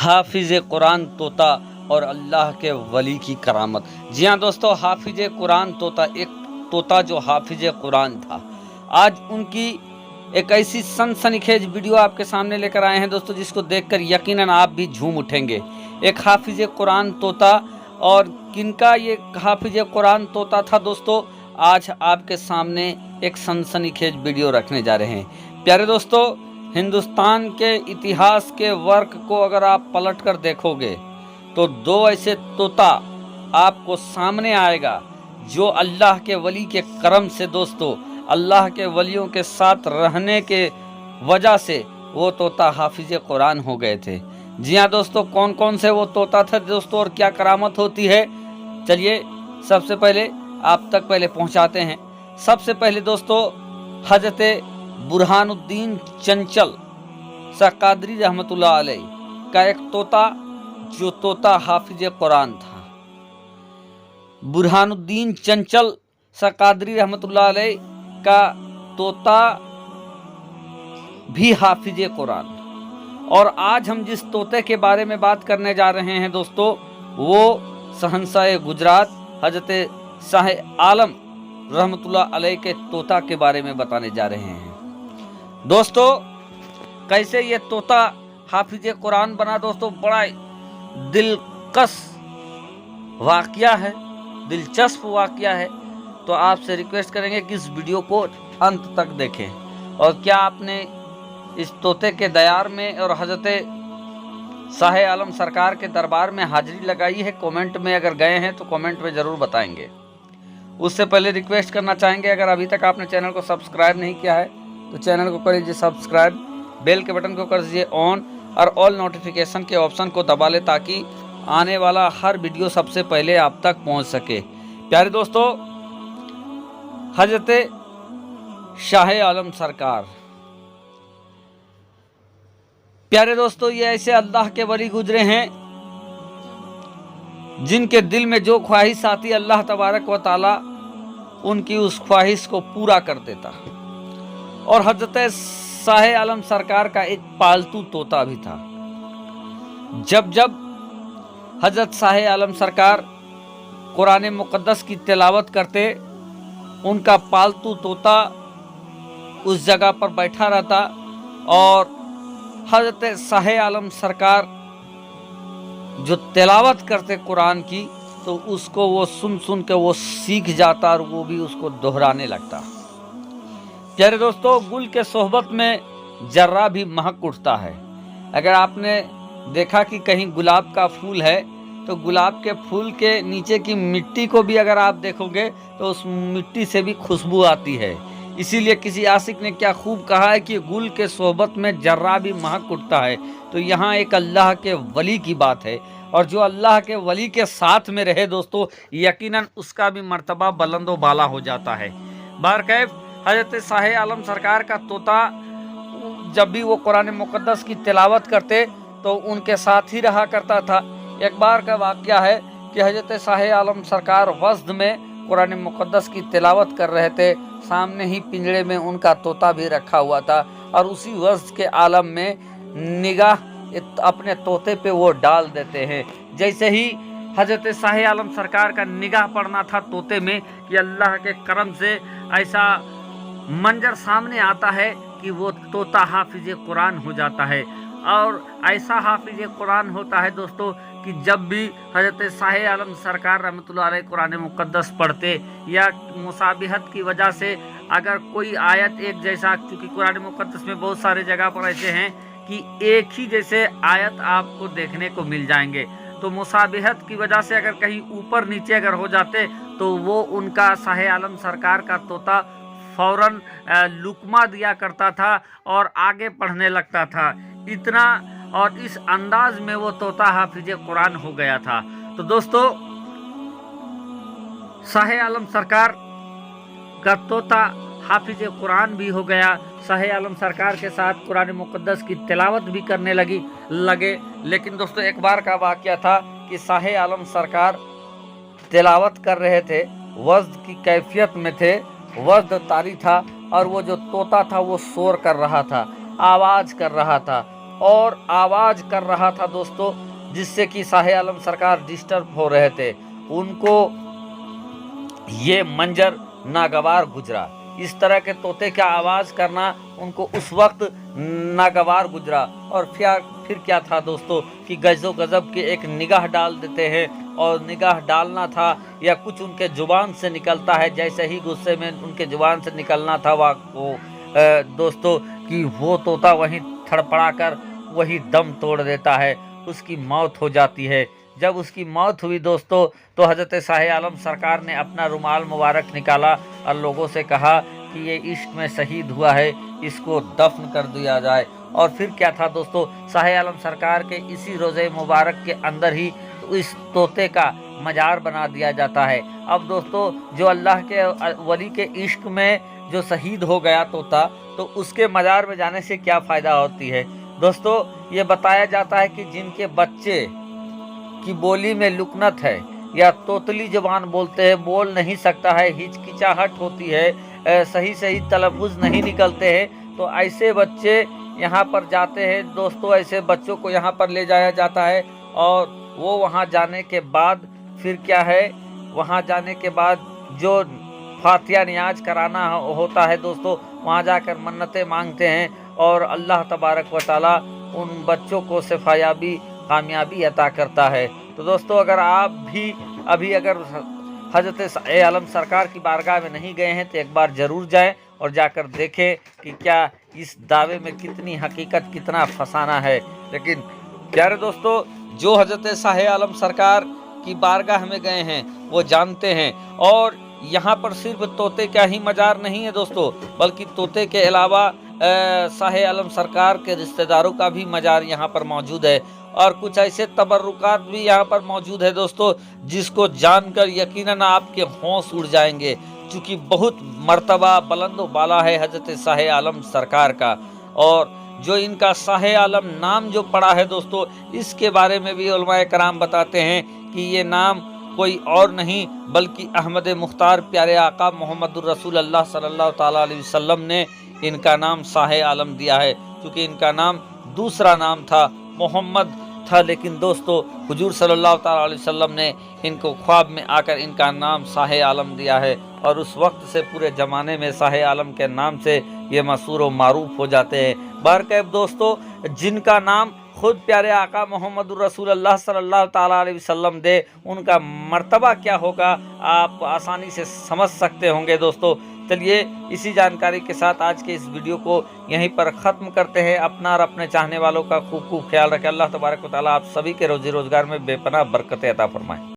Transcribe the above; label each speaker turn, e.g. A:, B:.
A: हाफिज कुरान तोता और अल्लाह के वली की करामत। जी हाँ दोस्तों, हाफिज कुरान तोता एक तोता जो हाफिज कुरान था। आज उनकी एक ऐसी सनसनीखेज वीडियो आपके सामने लेकर आए हैं दोस्तों, जिसको देखकर यकीनन आप भी झूम उठेंगे। एक हाफिज कुरान तोता, और किनका ये हाफिज कुरान तोता था दोस्तों, आज आपके सामने एक सनसनीखेज वीडियो रखने जा रहे हैं। प्यारे दोस्तों, हिंदुस्तान के इतिहास के वर्क को अगर आप पलट कर देखोगे तो दो ऐसे तोता आपको सामने आएगा जो अल्लाह के वली के करम से दोस्तों, अल्लाह के वलियों के साथ रहने के वजह से वो तोता हाफिज कुरान हो गए थे। जी हाँ दोस्तों, कौन कौन से वो तोता थे दोस्तों और क्या करामत होती है, चलिए सबसे पहले आप तक पहुंचाते हैं। सबसे पहले दोस्तों, हजरत बुरहानुद्दीन चंचल कादरी रहमतुल्लाह अलैह का एक तोता, जो तोता हाफिज कुरान था। बुरहानुद्दीन चंचल कादरी रहमतुल्लाह अलैह का तोता भी हाफिज कुरान। और आज हम जिस तोते के बारे में बात करने जा रहे हैं दोस्तों, वो शहंशाह गुजरात हजरत शाह आलम रहमतुल्लाह अलैह के तोता के बारे में बताने जा रहे हैं। दोस्तों, कैसे ये तोता हाफिज कुरान बना दोस्तों, बड़ा दिलकश वाकया है, दिलचस्प वाकया है। तो आपसे रिक्वेस्ट करेंगे कि इस वीडियो को अंत तक देखें। और क्या आपने इस तोते के दयार में और हजरत शाह आलम सरकार के दरबार में हाजिरी लगाई है? कमेंट में अगर गए हैं तो कमेंट में ज़रूर बताएंगे। उससे पहले रिक्वेस्ट करना चाहेंगे, अगर अभी तक आपने चैनल को सब्सक्राइब नहीं किया है तो चैनल को कर लीजिए सब्सक्राइब, बेल के बटन को कर दीजिए ऑन और ऑल नोटिफिकेशन के ऑप्शन को दबा ले, ताकि आने वाला हर वीडियो सबसे पहले आप तक पहुंच सके। प्यारे दोस्तों, हजरत शाह आलम सरकार, प्यारे दोस्तों, ये ऐसे अल्लाह के वली गुजरे हैं जिनके दिल में जो ख्वाहिश आती अल्लाह तबारक व ताला उनकी उस ख्वाहिश को पूरा कर देता। और हजरत शाह आलम सरकार का एक पालतू तोता भी था। जब जब हजरत शाह आलम सरकार कुरान मुक़द्दस की तिलावत करते, उनका पालतू तोता उस जगह पर बैठा रहता और हजरत शाह आलम सरकार जो तिलावत करते कुरान की, तो उसको वो सुन सुन के वो सीख जाता और वो भी उसको दोहराने लगता। प्यारे दोस्तों, गुल के सोहबत में जर्रा भी महक उठता है। अगर आपने देखा कि कहीं गुलाब का फूल है तो गुलाब के फूल के नीचे की मिट्टी को भी अगर आप देखोगे तो उस मिट्टी से भी खुशबू आती है। इसीलिए किसी आशिक ने क्या खूब कहा है कि गुल के सोहबत में जर्रा भी महक उठता है। तो यहाँ एक अल्लाह के वली की बात है, और जो अल्लाह के वली के साथ में रहे दोस्तों, यकीनन उसका भी मर्तबा बुलंदो बाला हो जाता है। बहरकैफ हजरत शाह आलम सरकार का तोता जब भी वो कुरान मुक़द्दस की तिलावत करते तो उनके साथ ही रहा करता था। एक बार का वाक़या है कि हजरत शाह आलम सरकार वज़द में कुरान मुक़द्दस की तिलावत कर रहे थे। सामने ही पिंजरे में उनका तोता भी रखा हुआ था, और उसी वज़द के आलम में निगाह अपने तोते पे वो डाल देते हैं। जैसे ही हजरत शाह आलम सरकार का निगाह पड़ना था तोते में कि अल्लाह के करम से ऐसा मंजर सामने आता है कि वो तोता हाफिज कुरान हो जाता है। और ऐसा हाफिज कुरान होता है दोस्तों कि जब भी हजरत शाह आलम सरकार रहमतुल्लाह अलैह कुरान मुक़द्दस पढ़ते, या मुसाबिहत की वजह से अगर कोई आयत एक जैसा, क्योंकि कुरान मुक़द्दस में बहुत सारे जगह पर ऐसे हैं कि एक ही जैसे आयत आपको देखने को मिल जाएंगे, तो मुसाबिहत की वजह से अगर कहीं ऊपर नीचे अगर हो जाते तो वो उनका शाह आलम सरकार का तोता फौरन लुकमा दिया करता था और आगे पढ़ने लगता था। इतना और इस अंदाज में वो तोता हाफिज कुरान हो गया था। तो दोस्तों, शाह आलम सरकार का तोता हाफिज कुरान भी हो गया। शाह आलम सरकार के साथ कुरान मुक़द्दस की तिलावत भी करने लगे। लेकिन दोस्तों, एक बार का वाक़या था कि शाह आलम सरकार तिलावत कर रहे थे, वज़द की कैफियत में थे, वज़द तारी था, और वो जो तोता था वो शोर कर रहा था, आवाज़ कर रहा था। اور آواز کر رہا تھا دوستوں، جس سے کہ شاہ عالم سرکار ڈسٹرب ہو رہے تھے، ان کو یہ منظر ناگوار گزرا۔ اس طرح کے طوطے کا آواز کرنا ان کو اس وقت ناگوار گزرا، اور پھر کیا تھا دوستو کہ گز و غضب کے ایک نگاہ ڈال دیتے ہیں، اور نگاہ ڈالنا تھا یا کچھ ان کے زبان سے نکلتا ہے، جیسے ہی غصے میں ان کے زبان سے نکلنا تھا وہ دوستو کہ وہ طوطا وہیں تھڑپڑا کر وہی دم توڑ دیتا ہے، اس کی موت ہو جاتی ہے۔ جب اس کی موت ہوئی دوستو تو حضرت شاہ عالم سرکار نے اپنا رومال مبارک نکالا اور لوگوں سے کہا کہ یہ عشق میں شہید ہوا ہے، اس کو دفن کر دیا جائے۔ اور پھر کیا تھا دوستو، شاہ عالم سرکار کے اسی روضہ مبارک کے اندر ہی اس طوطے کا مزار بنا دیا جاتا ہے۔ اب دوستو جو اللہ کے ولی کے عشق میں جو شہید ہو گیا طوطا، تو اس کے مزار میں جانے سے کیا فائدہ ہوتی ہے دوستو؟ یہ بتایا جاتا ہے کہ جن کے بچے کی بولی میں لکنت ہے یا توتلی زبان بولتے ہیں، بول نہیں سکتا ہے، ہچکچاہٹ ہوتی ہے، صحیح تلفظ نہیں نکلتے ہیں، تو ایسے بچے یہاں پر جاتے ہیں دوستو، ایسے بچوں کو یہاں پر لے جایا جاتا ہے، اور وہ وہاں جانے کے بعد پھر کیا ہے، وہاں جانے کے بعد جو فاتحہ نیاز کرانا ہوتا ہے دوستو، وہاں جا کر منتیں مانگتے ہیں، اور اللہ تبارک و تعالیٰ ان بچوں کو شفا یابی کامیابی عطا کرتا ہے۔ تو دوستو اگر آپ بھی ابھی اگر حضرت شاہ عالم سرکار کی بارگاہ میں نہیں گئے ہیں تو ایک بار ضرور جائیں اور جا کر دیکھیں کہ کیا اس دعوے میں کتنی حقیقت، کتنا فسانہ ہے۔ لیکن پیارے دوستو، جو حضرت شاہ عالم سرکار کی بارگاہ میں گئے ہیں وہ جانتے ہیں، اور یہاں پر صرف طوطے کا ہی مزار نہیں ہے دوستو، بلکہ طوطے کے علاوہ شاہ عالم سرکار کے رشتہ داروں کا بھی مزار یہاں پر موجود ہے، اور کچھ ایسے تبرکات بھی یہاں پر موجود ہے دوستو جس کو جان کر یقیناً آپ کے ہوش اڑ جائیں گے، چونکہ بہت مرتبہ بلند و بالا ہے حضرت شاہ عالم سرکار کا۔ اور جو ان کا شاہ عالم نام جو پڑا ہے دوستو، اس کے بارے میں بھی علماء کرام بتاتے ہیں کہ یہ نام کوئی اور نہیں بلکہ احمد مختار پیارے آقا محمد الرسول اللہ صلی اللہ تعالیٰ علیہ وسلم نے ان کا نام شاہ عالم دیا ہے، کیونکہ ان کا نام دوسرا نام تھا، محمد تھا، لیکن دوستو حضور صلی اللہ تعالیٰ علیہ وسلم نے ان کو خواب میں آ کر ان کا نام شاہ عالم دیا ہے، اور اس وقت سے پورے زمانے میں شاہ عالم کے نام سے یہ مشہور و معروف ہو جاتے ہیں۔ بہرکیف دوستو، جن کا نام خود پیارے آقا محمد الرسول اللہ صلی اللہ تعالیٰ علیہ وسلم دے، ان کا مرتبہ کیا ہوگا آپ آسانی سے سمجھ سکتے ہوں گے دوستو۔ چلیے اسی جانکاری کے ساتھ آج کے اس ویڈیو کو یہیں پر ختم کرتے ہیں۔ اپنا اور اپنے چاہنے والوں کا خوب خیال رکھیں۔ اللہ تبارک و تعالیٰ آپ سبھی کے روزی روزگار میں بے پناہ برکت عطا فرمائے۔